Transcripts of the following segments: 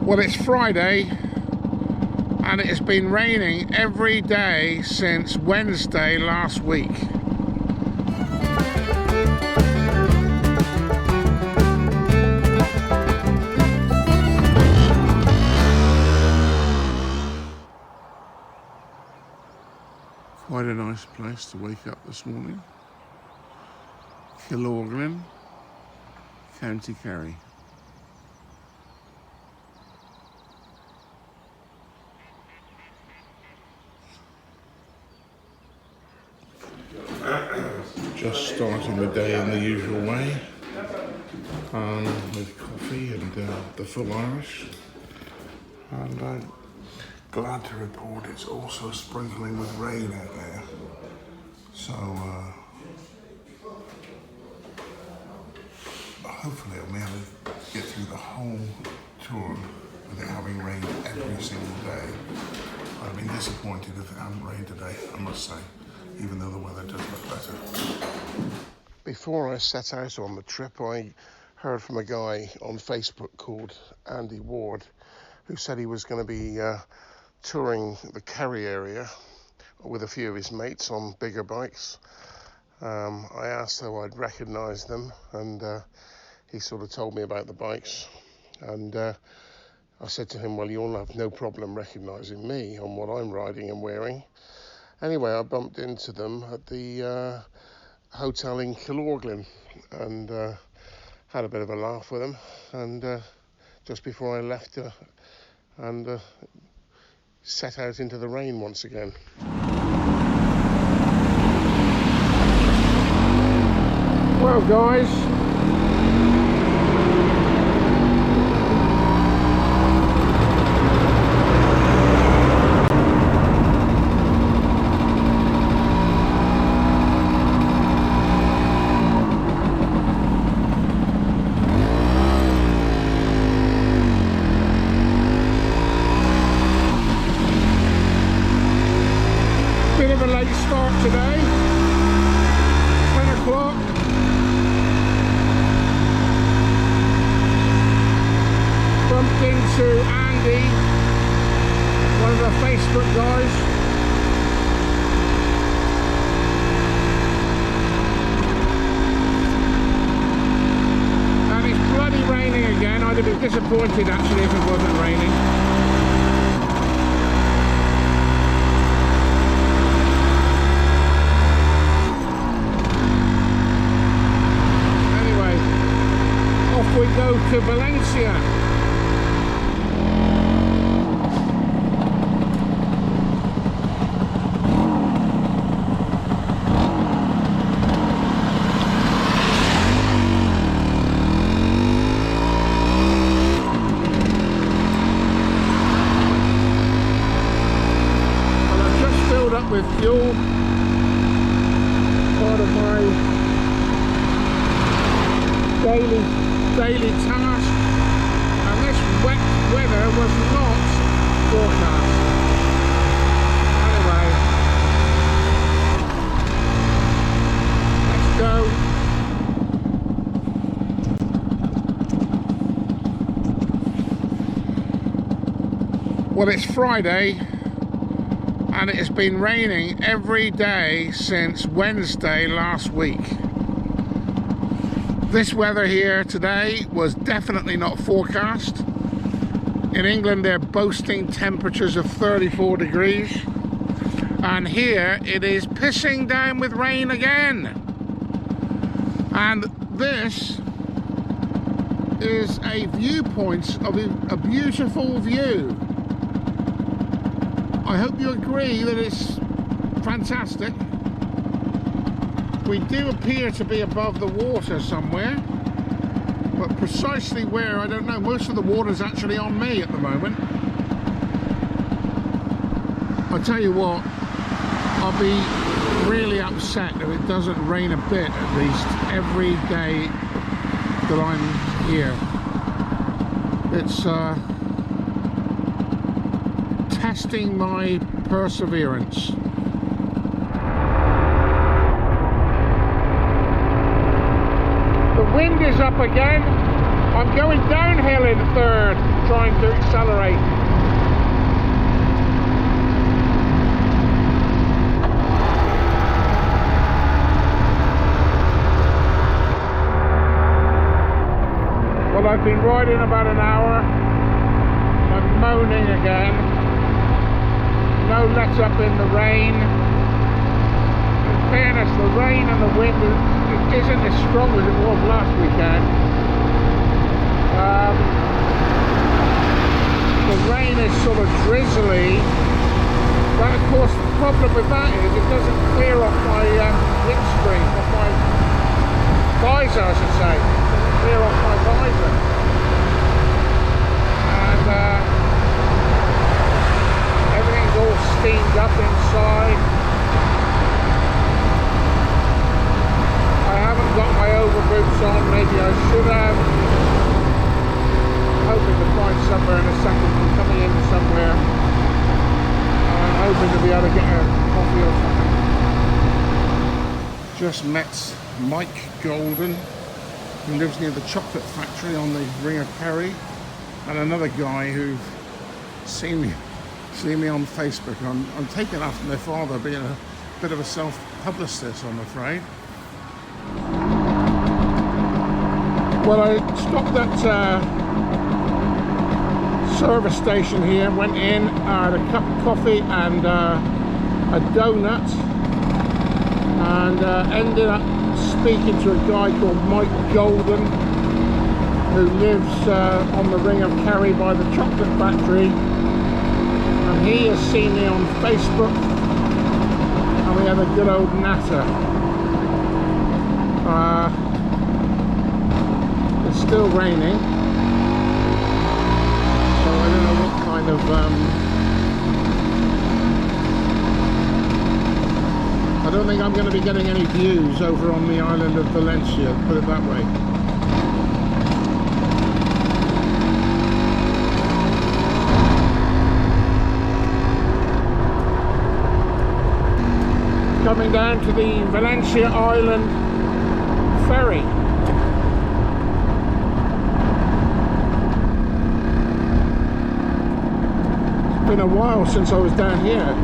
Well, it's Friday and it has been raining every day since Wednesday last week. Quite a nice place to wake up this morning. Cahersiveen, County Kerry. Just starting the day in the usual way, with coffee and the full Irish, and I'm glad to report it's also sprinkling with rain out there, so hopefully I'll be able to get through the whole tour without having rained every single day. I've been disappointed if it hadn't rained today, I must say, even though the weather does look better. Before I set out on the trip, I heard from a guy on Facebook called Andy Ward, who said he was going to be touring the Kerry area with a few of his mates on bigger bikes. I asked how I'd recognise them, and he sort of told me about the bikes, and I said to him, well, you'll have no problem recognising me on what I'm riding and wearing. Anyway, I bumped into them at the hotel in Cahersiveen and had a bit of a laugh with them, and just before I left and set out into the rain once again. Well, guys, bit of a late start today, 10 o'clock. Bumped into Andy, one of the Facebook guys. And it's bloody raining again. I'd have been disappointed actually if it wasn't raining. We go to Valencia. And I've just filled up with fuel, part of my daily task, and this wet weather was not forecast. Anyway, let's go. Well, it's Friday and it has been raining every day since Wednesday last week. This weather here today was definitely not forecast. In England they're boasting temperatures of 34 degrees, and here it is pissing down with rain again. And this is a viewpoint of a beautiful view. I hope you agree that it's fantastic. We do appear to be above the water somewhere, but precisely where, I don't know. Most of the water's actually on me at the moment. I'll tell you what, I'll be really upset if it doesn't rain a bit at least every day that I'm here. It's testing my perseverance. The wind is up again. I'm going downhill in third, trying to accelerate. Well, I've been riding about an hour. I'm moaning again. No let up in the rain. In fairness, the rain and the wind isn't as strong as it was last weekend. The rain is sort of drizzly, but of course the problem with that is it doesn't clear off my windscreen, off my visor I should say. It doesn't clear off my visor. And everything's all steamed up inside. I haven't got my overboots on, maybe I should have. I'm hoping to find somewhere in a second. I'm coming in somewhere. I'm hoping to be able to get a coffee or something. Just met Mike Golden, who lives near the chocolate factory on the Ring of Kerry, and another guy who's seen me on Facebook. I'm taken after my father, being a bit of a self-publicist, I'm afraid. Well, I stopped at service station here, went in, had a cup of coffee and a donut, and ended up speaking to a guy called Mike Golden, who lives on the Ring of Kerry by the chocolate factory, and he has seen me on Facebook, and we had a good old natter. It's still raining, so I don't know what kind of I don't think I'm going to be getting any views over on the island of Valencia, put it that way. Coming down to the Valencia Island ferry. It's been a while since I was down here.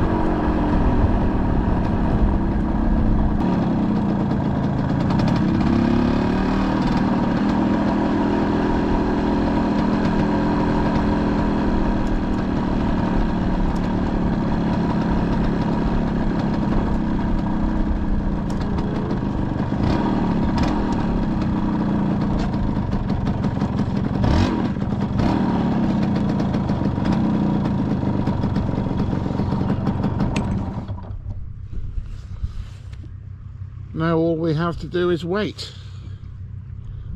Now all we have to do is wait.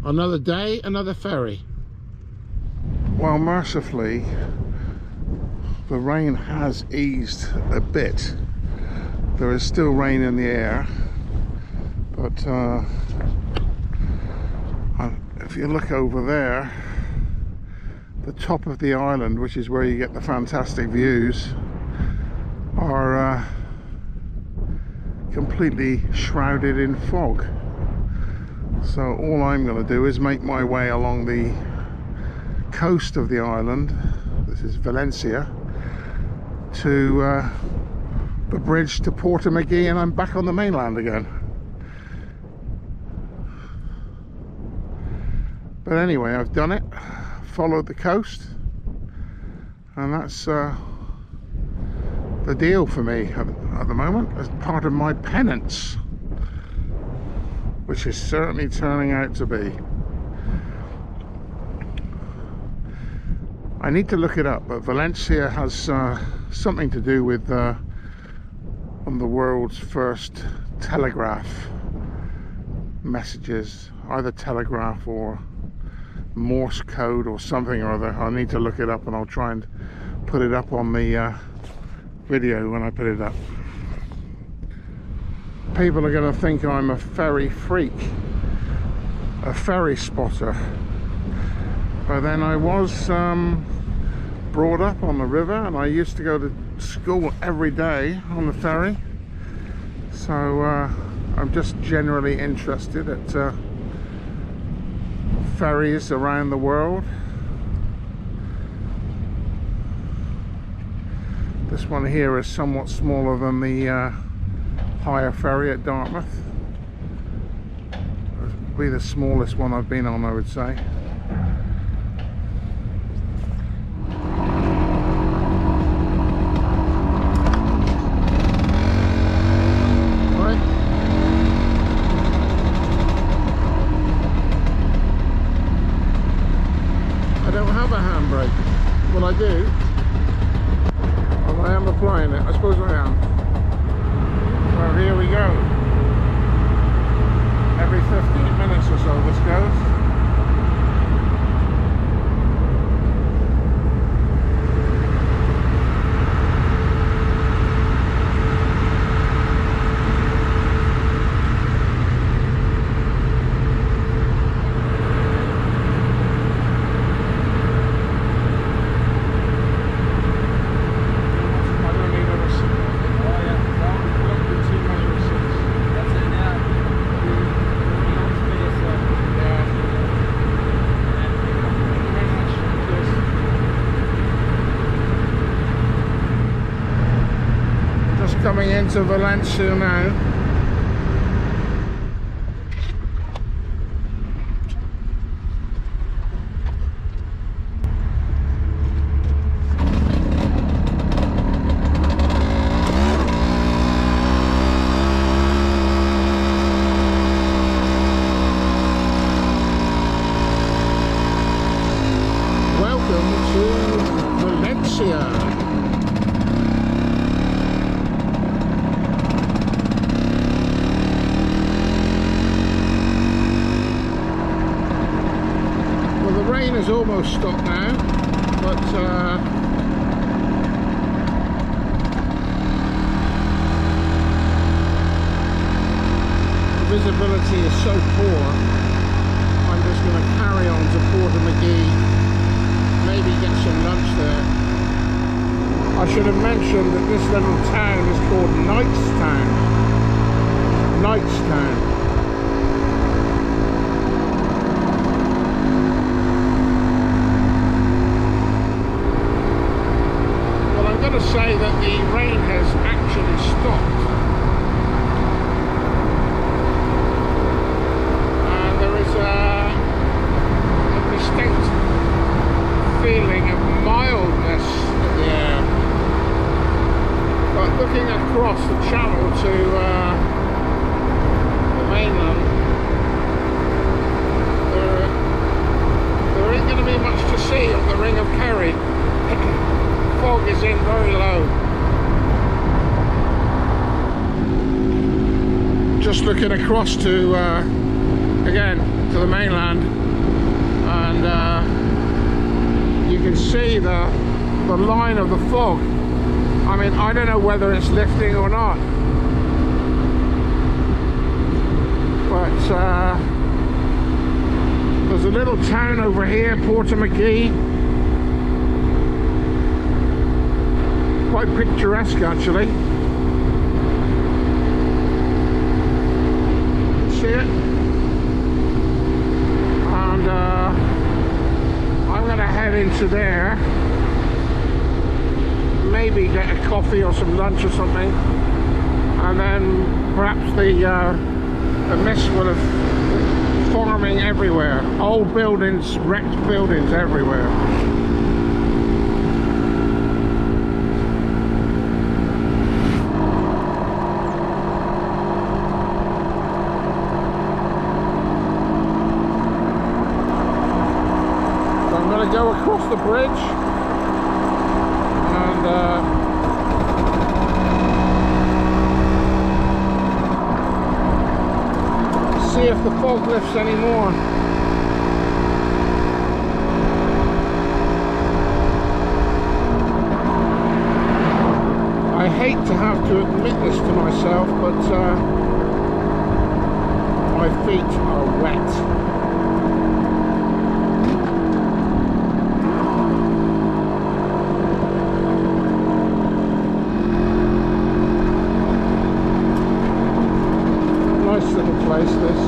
Another day, another ferry. Well, mercifully, the rain has eased a bit. There is still rain in the air, but if you look over there, the top of the island, which is where you get the fantastic views, are completely shrouded in fog. So all I'm going to do is make my way along the coast of the island, this is Valencia, to the bridge to Portamagee, and I'm back on the mainland again. But anyway, I've done it, followed the coast, and that's the deal for me at the moment, as part of my penance, which is certainly turning out to be. I need to look it up, but Valencia has something to do with one of the world's first telegraph messages, either telegraph or Morse code or something or other. I need to look it up, and I'll try and put it up on the video when I put it up. People are going to think I'm a ferry freak, a ferry spotter, but then I was brought up on the river, and I used to go to school every day on the ferry, so I'm just generally interested at ferries around the world. This one here is somewhat smaller than the higher ferry at Dartmouth. It'll be the smallest one I've been on, I would say. Well, I do. Well, I am applying it. I suppose I am. Well, here we go. Every 15 minutes or so this goes. Coming into Valencia now. Welcome to Valencia. Has almost stopped now, but the visibility is so poor. I'm just going to carry on to Portamagee, maybe get some lunch there. I should have mentioned that this little town is called Knightstown. Knightstown. Say that the rain has actually stopped, and there is a distinct feeling of mildness in the air, but looking across the channel to the mainland, there ain't going to be much to see on the Ring of Kerry. Fog is in very low. Just looking across to again to the mainland, and you can see the line of the fog. I mean, I don't know whether it's lifting or not, but there's a little town over here, Portamagee. Quite picturesque, actually. See it? And I'm going to head into there, maybe get a coffee or some lunch or something, and then perhaps the mist will have forming everywhere. Old buildings, wrecked buildings everywhere. Go across the bridge and see if the fog lifts anymore. I hate to have to admit this to myself, but my feet are wet. Nice little place, this.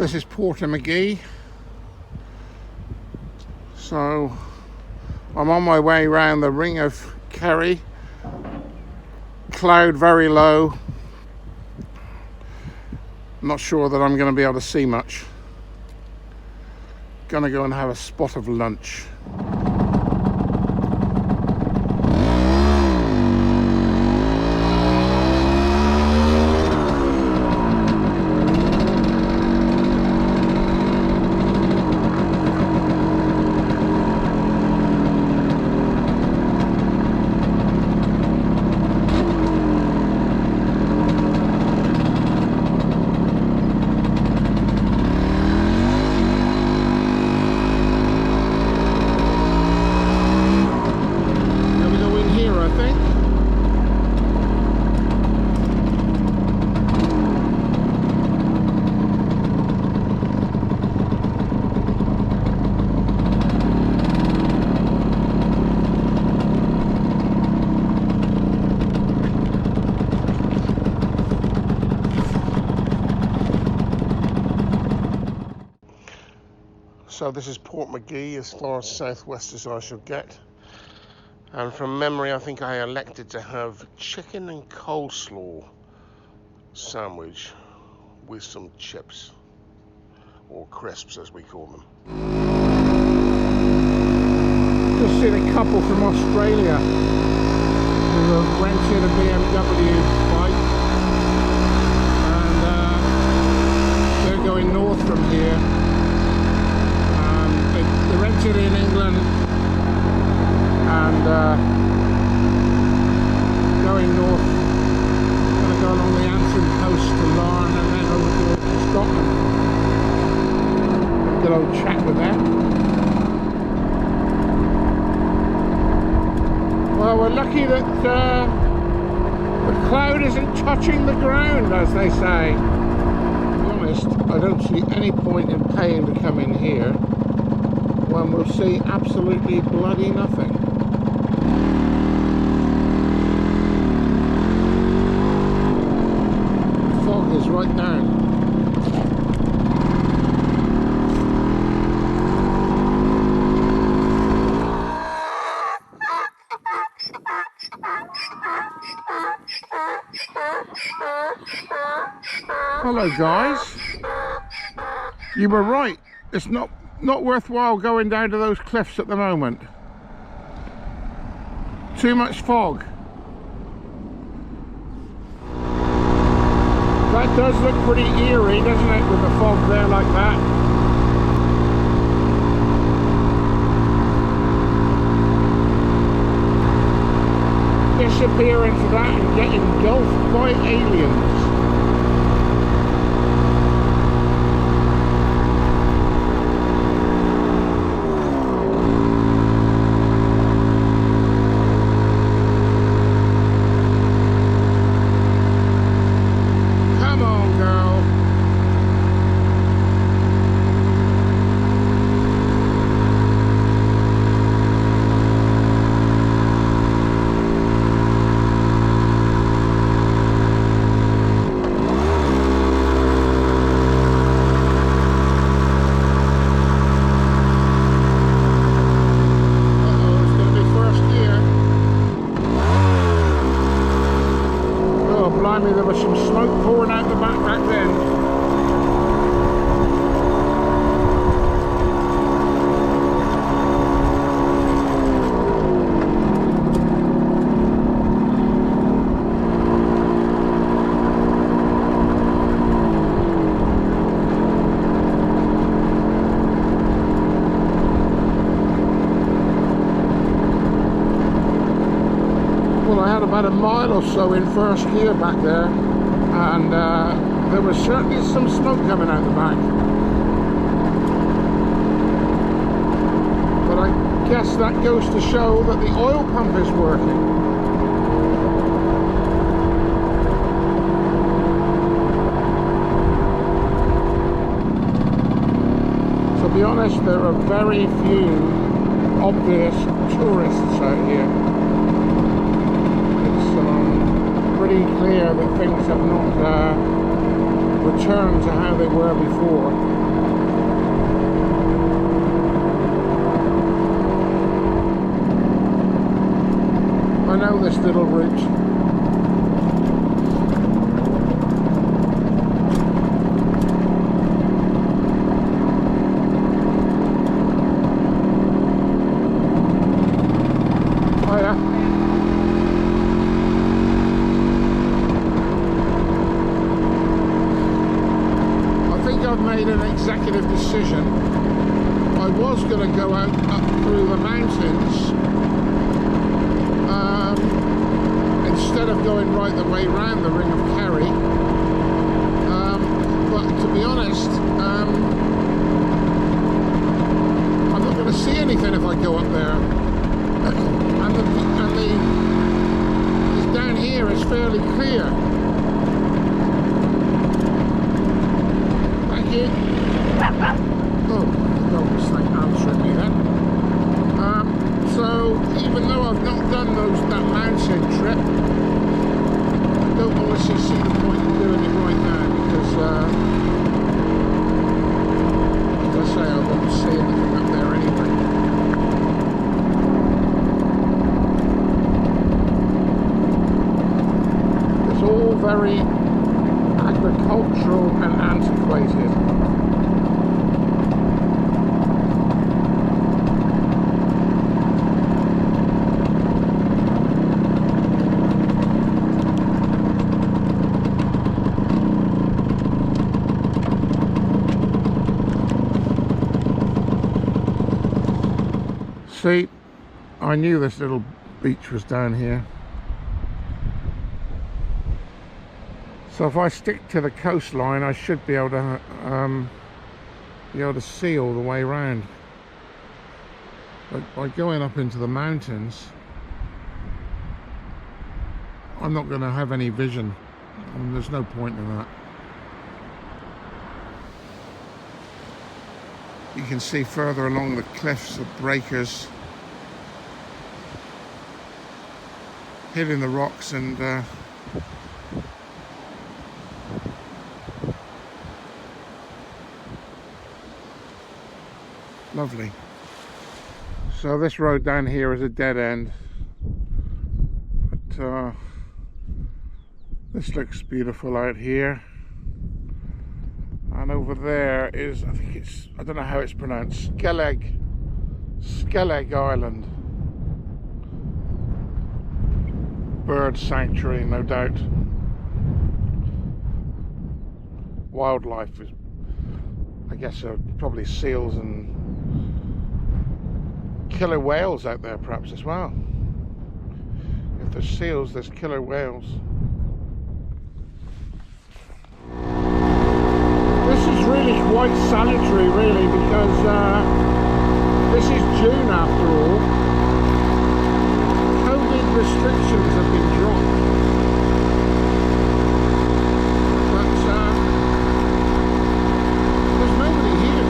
This is Portamagee. So I'm on my way around the Ring of Kerry. Cloud very low. I'm not sure that I'm going to be able to see much. Gonna go and have a spot of lunch. So this is Portamagee, as far southwest as I shall get. And from memory, I think I elected to have chicken and coleslaw sandwich with some chips, or crisps as we call them. Just seen a couple from Australia who have rented a BMW bike, and they're going north from here. They rented in England and going north, going to go along the Antrim coast to Larne and then over to Scotland. Good old chat with them. Well, we're lucky that the cloud isn't touching the ground, as they say. To be honest, I don't see any point in paying to come in here when we'll see absolutely bloody nothing. The fog is right down. Hello guys. You were right. It's not worthwhile going down to those cliffs at the moment. Too much fog. That does look pretty eerie, doesn't it, with the fog there like that? Disappear into that and get engulfed by aliens. There was some smoke pouring out the back then. Well, I had about a mile or so in first gear back there, and there was certainly some smoke coming out the back. But I guess that goes to show that the oil pump is working. To be honest, there are very few obvious tourists out here. It's pretty clear that things have not return to how they were before. I know this little route. Made an executive decision. I was going to go out up through the mountains instead of going right the way round the Ring of Kerry, but to be honest, I'm not going to see anything if I go up there, and down here is fairly clear. Oh, the dog was like answering me then. So even though I've not done that mountain trip, I don't honestly see the point in doing it right now because, as I say, I won't see anything up there anyway. It's all very agricultural and antiquated. See, I knew this little beach was down here. So if I stick to the coastline, I should be able to see all the way around. But by going up into the mountains, I'm not going to have any vision, and there's no point in that. You can see further along the cliffs of breakers hitting the rocks and lovely. So this road down here is a dead end, but this looks beautiful out here. And over there is, I don't know how it's pronounced, Skellig Island. Bird sanctuary, no doubt. Wildlife is, I guess, probably seals and killer whales out there perhaps as well. If there's seals, there's killer whales. Really quite salutary really, because this is June after all. COVID restrictions have been dropped, but there's nobody here.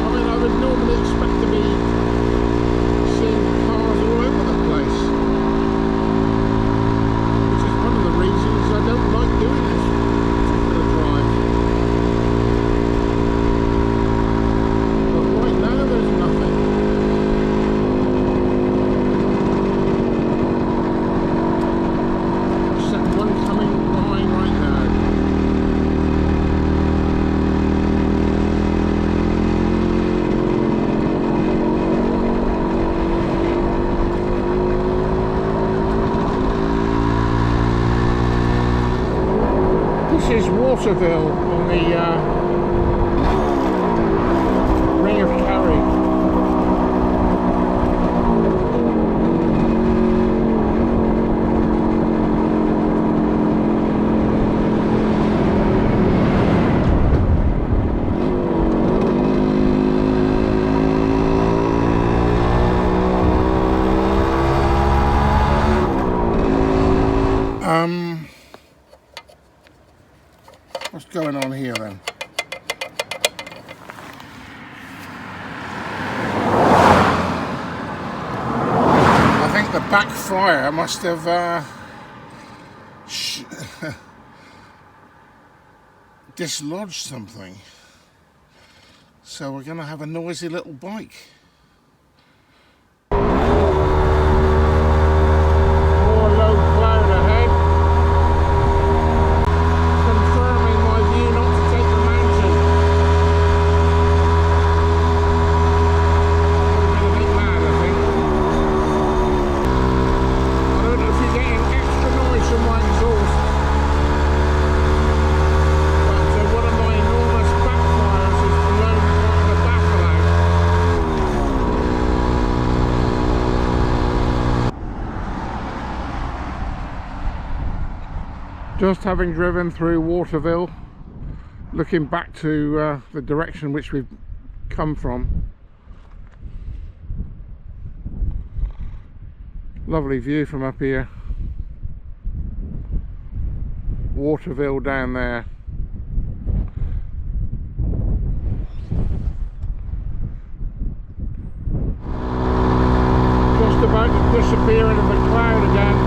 I mean, I would normally expect to be seeing cars all over the place. I don't like doing this particular drive, but right now there's nothing. Except one coming by right now. This is Waterville on the Ring of Kerry. What's going on here then? I think the backfire must have dislodged something. So we're going to have a noisy little bike. More low cloud ahead. Confirming my view not to take the mountain. I'm a bit mad, I think. I don't know if you're getting extra noise from my exhaust. But one of my enormous backfires has blown part of the baffle out. Just having driven through Waterville, looking back to the direction which we've come from. Lovely view from up here. Waterville down there. Just about to disappear into the cloud again.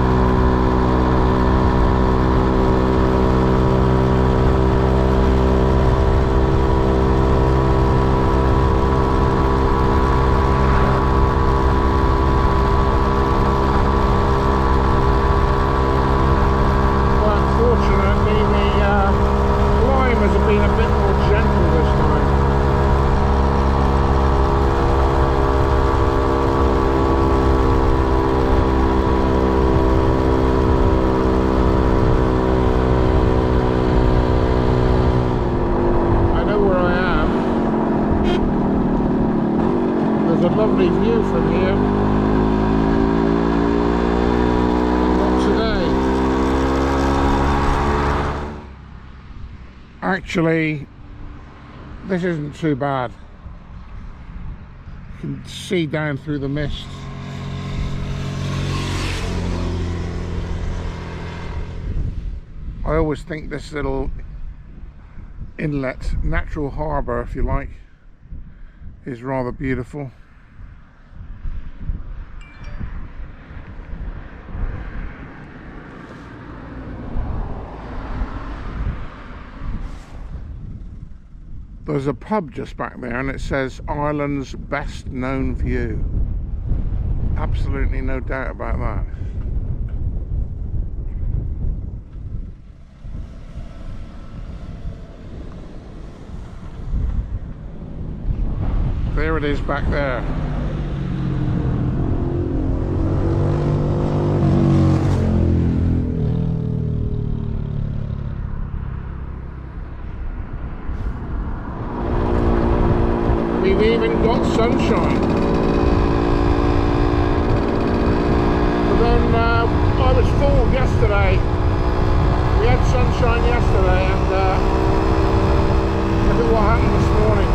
Lovely view from here. Not today. Actually, this isn't too bad. You can see down through the mist. I always think this little inlet, natural harbour if you like, is rather beautiful. There's a pub just back there and it says Ireland's best known view. Absolutely no doubt about that. There it is back there. We've even got sunshine. But then I was fooled yesterday. We had sunshine yesterday and look at what happened this morning.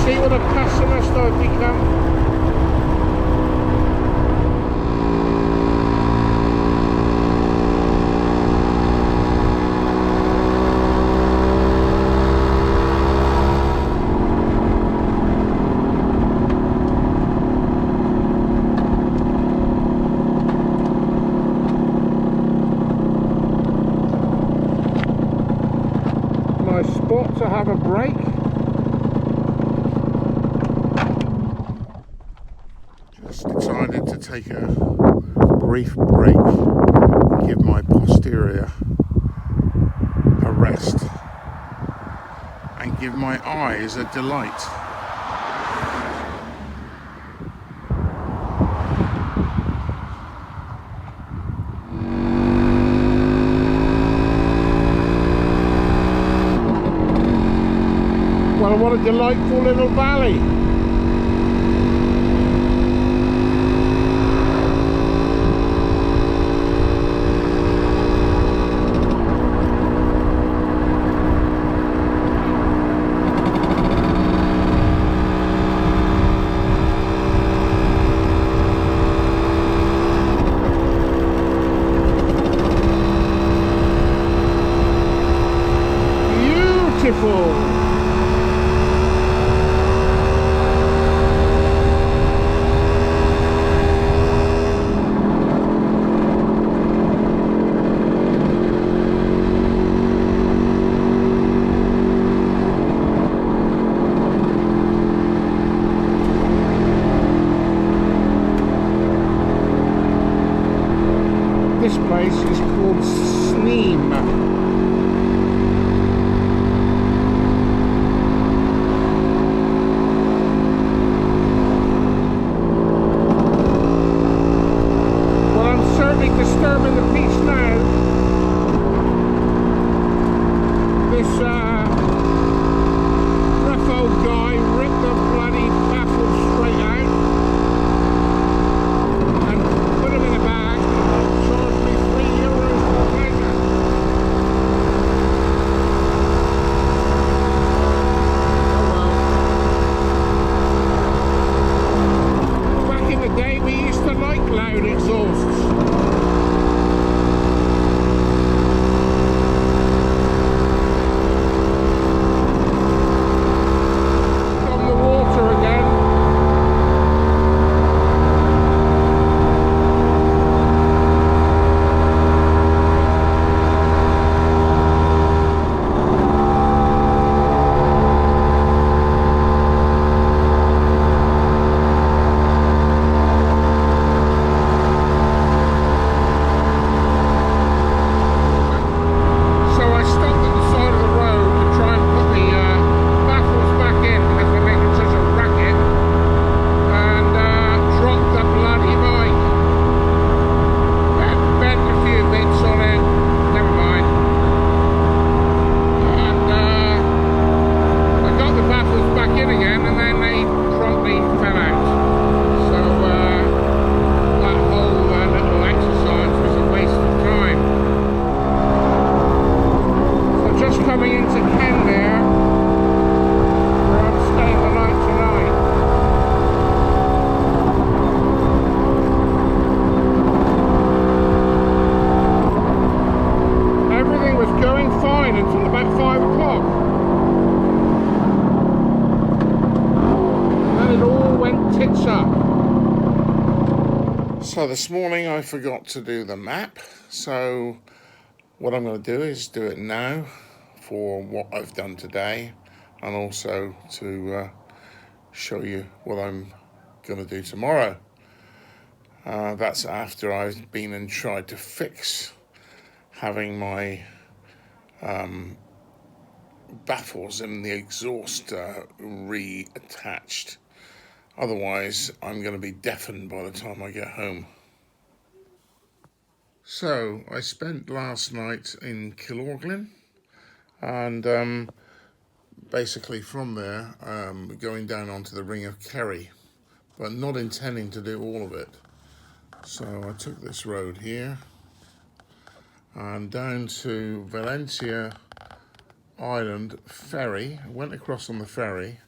See what a pessimist I've become? Spot to have a break. Just decided to take a brief break, give my posterior a rest and give my eyes a delight. Well, what a delightful little valley. Beautiful. So this morning I forgot to do the map, so what I'm going to do is do it now for what I've done today, and also to show you what I'm going to do tomorrow. That's after I've been and tried to fix having my baffles in the exhaust reattached. Otherwise, I'm going to be deafened by the time I get home. So, I spent last night in Kilorglin, and basically from there, going down onto the Ring of Kerry, but not intending to do all of it. So I took this road here, and down to Valencia Island ferry. I went across on the ferry,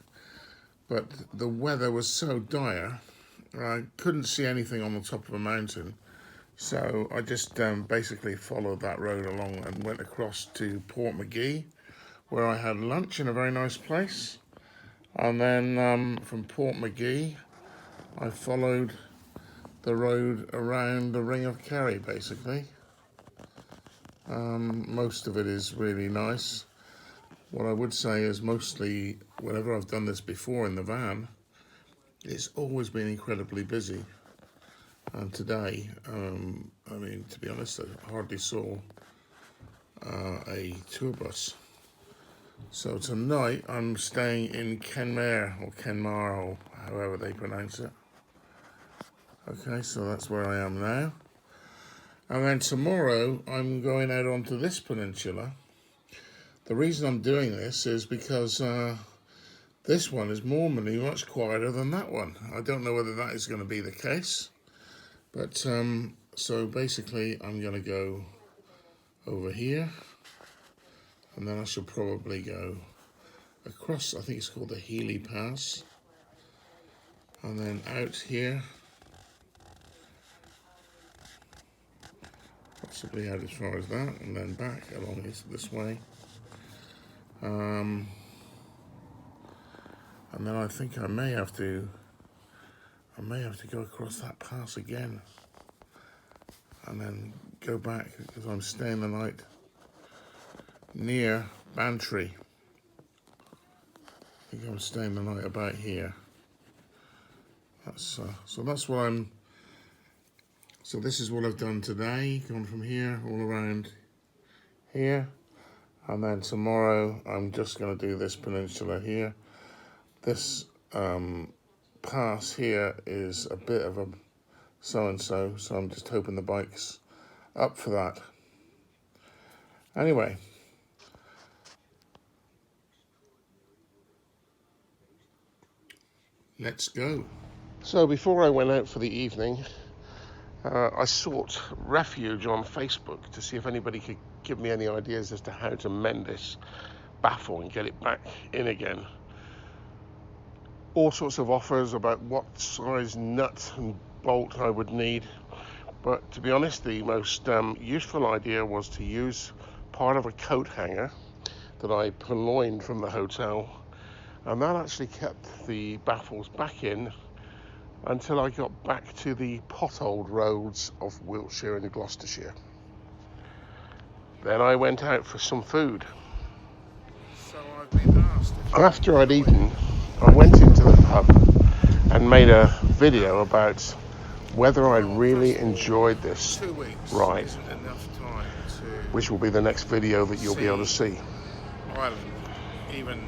but the weather was so dire, I couldn't see anything on the top of a mountain. So I just basically followed that road along and went across to Portmagee, where I had lunch in a very nice place. And then from Portmagee, I followed the road around the Ring of Kerry, basically. Most of it is really nice. What I would say is mostly, whenever I've done this before in the van, it's always been incredibly busy. And today, I mean, to be honest, I hardly saw a tour bus. So tonight, I'm staying in Kenmare, or Kenmare, or however they pronounce it. Okay, so that's where I am now. And then tomorrow, I'm going out onto this peninsula. The reason I'm doing this is because this one is normally much quieter than that one. I don't know whether that is going to be the case. But, so basically, I'm going to go over here. And then I shall probably go across, I think it's called the Healy Pass. And then out here. Possibly out as far as that, and then back along this way. And then I think I may have to go across that pass again, and then go back, because I'm staying the night near Bantry. I think I'm staying the night about here. That's so that's what I'm. So this is what I've done today. Gone from here all around here. And then tomorrow, I'm just going to do this peninsula here. This pass here is a bit of a so-and-so, so I'm just hoping the bike's up for that. Anyway. Let's go. So before I went out for the evening, I sought refuge on Facebook to see if anybody could give me any ideas as to how to mend this baffle and get it back in again. All sorts of offers about what size nut and bolt I would need, but to be honest, the most useful idea was to use part of a coat hanger that I purloined from the hotel, and that actually kept the baffles back in until I got back to the potholed roads of Wiltshire and Gloucestershire. Then I went out for some food. So I've been asked. After I'd eaten, I went into the pub and made a video about whether I really enjoyed this ride, which will be the next video that you'll be able to see. Ireland, even